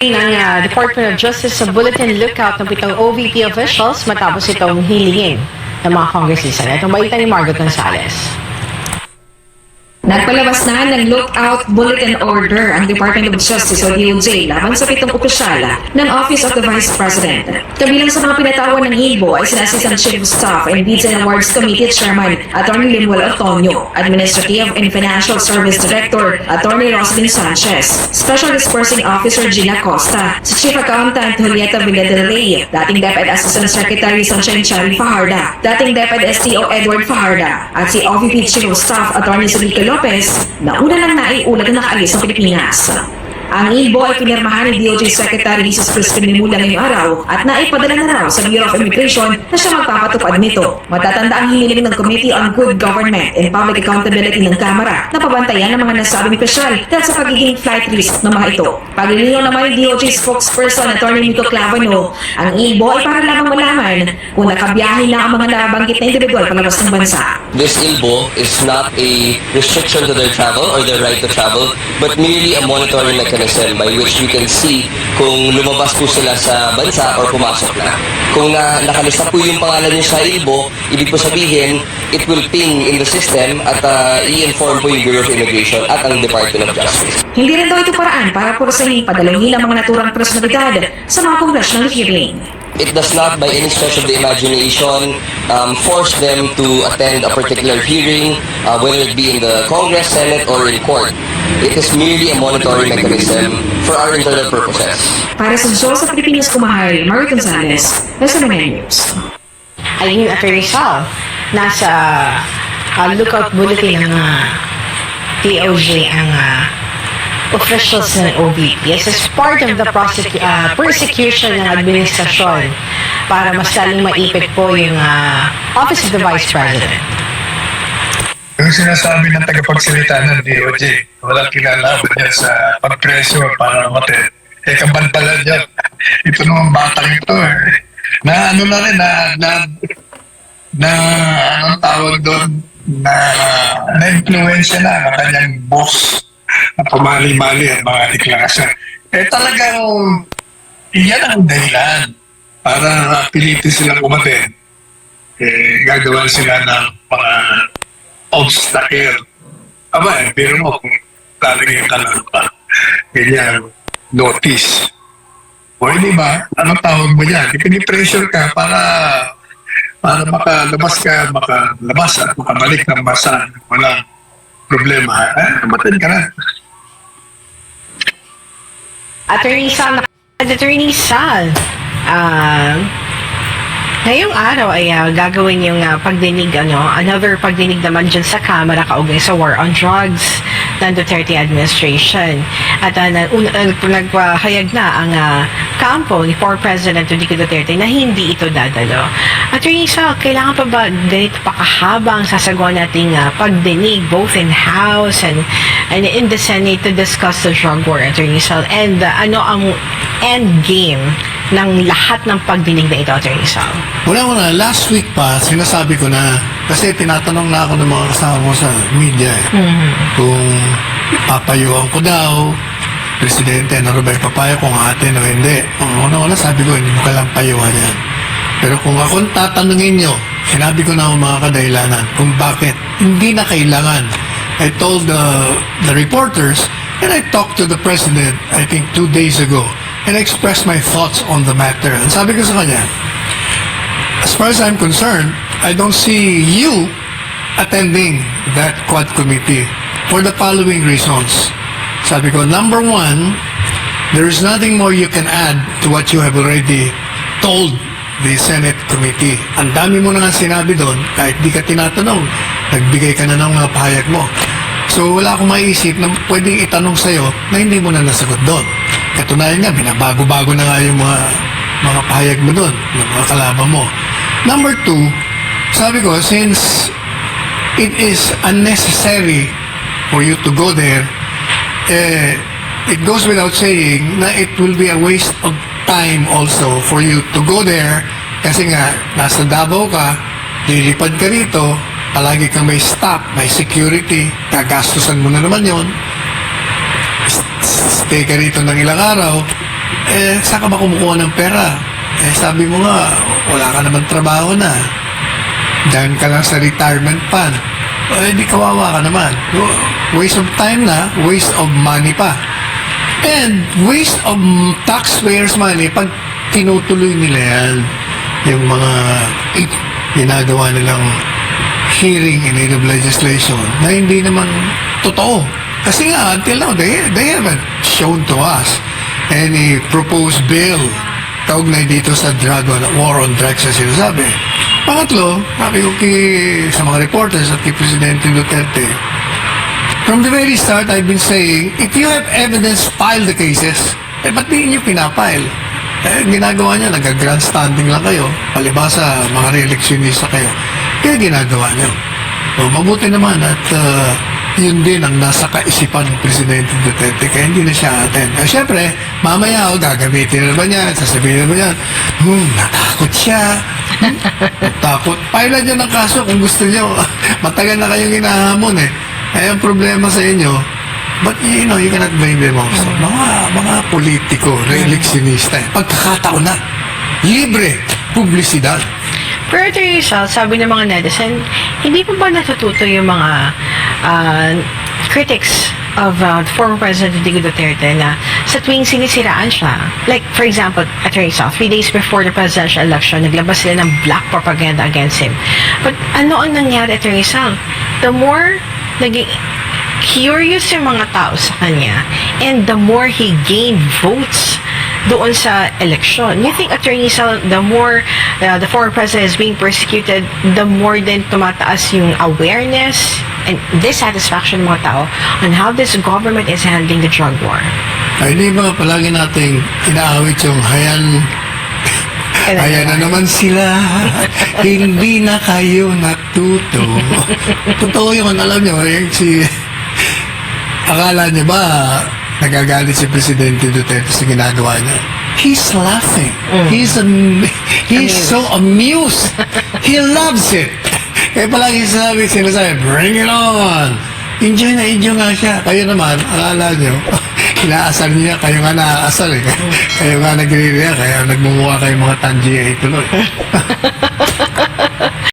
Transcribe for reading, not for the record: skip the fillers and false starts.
ng Department of Justice sa bulletin lookout ng pitong OVP officials matapos itong hilingin ng mga kongresista. Itong balita ni Margot Gonzalez. Nagpalabas na ng lookout bulletin order ang Department of Justice o DOJ laban sa pitong opisyal ng Office of the Vice President. Kabilang sa mga pinatawan ng IBO ay sina Assistant Chief of Staff and Bids and Awards Committee Chairman Atty. Lemuel Antonio, Administrative and Financial Service Director Atty. Roslyn Sanchez, Special Dispersing Officer Gina Costa, si Chief Accountant Julieta Villadrey, dating DepEd Assistant Secretary Sunshine Chari Fajarda, dating DepEd STO Edward Fajarda, at si OVP Chief of Staff Atty. Sadique Lopez na una lang naiulat na nakaalis sa Pilipinas. Ang IBO ay pinirmahan ni DOJ Secretary Jesus Crispin Limula ngayong araw at naipadala na raw sa Bureau of Immigration na siya magpapatupad nito. Matatanda ang hiniling ng Committee on Good Government and Public Accountability ng Kamara na pabantayan ng mga nasabing opisyal dahil sa pagiging flight risk ng mga ito. Paglilinaw naman ni DOJ spokesperson Atty. Mito Clavano, ang IBO ay para lamang malaman kung nakabiyahe na ang mga nabanggit na individual palabas ng bansa. This ILBO is not a restriction to their travel or their right to travel, but merely a monitoring mechanism by which we can see kung lumabas po sila sa bansa or pumasok na. Kung nakalista po yung pangalan nyo sa ILBO, ibig po sabihin, it will ping in the system at i-inform po yung Bureau of Immigration at ang Department of Justice. Hindi rin daw ito paraan para pursahin padalawin ang mga naturang personalidad sa mga congressional hearing. It does not by any stretch of the imagination force them to attend a particular hearing, whether it be in the Congress, Senate, or in court. It is merely a monitoring mechanism for our internal purposes. Para sa show sa Pilipinas Kumahay, Margot Gonzalez, SMN News. Ay yung Atty. Sal, nasa lookout bulletin ng DOJ ang officials ng OVP as part of the persecution ng administrasyon para mas laling maipit po yung Office of the Vice President. Yung sinasabi ng tagapagsalita ng DOJ, walang kinalaman niya sa pagpreso para mamatay. Kabantalan niya. Ito naman batang ito eh. Na ano na rin, anong tawag doon, na-influensya na ng kanyang boss na pumali-mali ang mga deklarasyon. Talagang iyan ang dahilan para pilitin silang umatin. Gagawa sila ng mga obstacle. Pero mo kung lalagyan ka lang pa, ganyan, notice. O hindi ba, anong tawag mo yan? Ipinipressure ka para makalabas at makabalik ng basa. Walang problema. Matin ka na. Attorney Sal, ngayong araw ay gagawin yung pagdinig, another pagdinig naman dyan sa Kamara kaugnay sa war on drugs ng Duterte administration. At nagpahayag na ang kampo ni former President Rodrigo Duterte na hindi ito dadalo. Attorney Sal, kailangan pa ba ganito pa kahaba ang sasagawa nating pagdinig both in House and in the Senate to discuss the drug war, Attorney Sal? And ano ang end game ng lahat ng pagdinig na ito, Attorney Sal? Una, last week pa, sinasabi ko na, kasi tinatanong na ako ng mga kasama mo sa media, kung papayuan ko daw, Presidente, ano ba papaya kung atin o hindi. Una, sabi ko, hindi mo kailang payuhan yan. Pero kung akong tatanungin nyo, sinabi ko na ang mga kadahilanan kung bakit hindi na kailangan. I told the reporters, and I talked to the President, I think 2 days ago, and I expressed my thoughts on the matter. And sabi ko sa kanya, as far as I'm concerned, I don't see you attending that Quad Committee for the following reasons. Sabi ko, number one, there is nothing more you can add to what you have already told the Senate Committee. Ang dami mo na nga sinabi doon, kahit di ka tinatanong, nagbigay ka na ng mga pahayag mo. So wala akong maiisip na pwedeng itanong sa'yo na hindi mo na nasagot doon. Katunayan nga, binabago-bago na nga yung mga pahayag mo doon, ng mga kalaban mo. Number two, sabi ko, since it is unnecessary for you to go there, it goes without saying na it will be a waste of time also for you to go there kasi nga, nasa Davao ka, lilipad ka rito, palagi kang may stop, may security, gagastusan mo na naman yon. Stay ka rito ng ilang araw, saan ka ba kumukuha ng pera? Sabi mo nga, wala ka naman trabaho na. Diyan ka lang sa retirement fund. Di kawawa ka naman. Waste of time na, waste of money pa. And waste of taxpayers' money pag tinutuloy nila yan. Yung mga ginagawa nilang hearing in aid of legislation na hindi naman totoo. Kasi nga, until now, they haven't shown to us any proposed bill kaugnay dito sa war on drugs na sinasabi. Pangatlo, sabi ko sa mga reporters at kay Presidente Duterte, from the very start, I've been saying, if you have evidence, file the cases. Ba't di nyo pinapile? Ginagawa niya, nag-grandstanding lang kayo. Palibasa, mga re-electionista kayo. Kaya ginagawa niyo. Mabuti naman at yun din ang nasa kaisipan ng Presidente Duterte, kaya hindi na siya attend. Siyempre, mamaya gagamitin na naman yan, sasabihin na naman yan, natakot siya. Natakot. Pailan niya ng kaso kung gusto niyo. Matagal na kayong hinahamon eh. Ang problema sa inyo, but you cannot blame them also. Mga politiko, re-electionista, pagkakataon na, libre, publisidad. Pero Rizal, sabi ng mga netizen, hindi pa ba natututo yung mga critics of former President Duterte na sa tuwing sinisiraan siya, like for example, at Rizal, 3 days before the presidential election, naglabas sila ng black propaganda against him. But ano ang nangyari at Rizal? The more naging curious yung mga tao sa kanya, and the more he gained votes doon sa election. You think, Attorney Sal, the more the former president is being persecuted, the more din tumataas yung awareness and dissatisfaction ng mga tao on how this government is handling the drug war? Ay, di ba palagi nating inaawit yung Ayan na naman sila, hindi na kayo natuto. Totoo yun, alam nyo, akala niyo ba nagagalit si Presidente Duterte sa ginagawa niya? He's laughing. He's so amused. He loves it. Kaya palagi sinasabi, bring it on. Enjoy nga siya. Kayo naman, akala niyo, inaasar niya, kayo nga naaasar eh. Kayo nga nagre-react, kaya nagmumukha kayo mga T.A.N.G.A tuloy.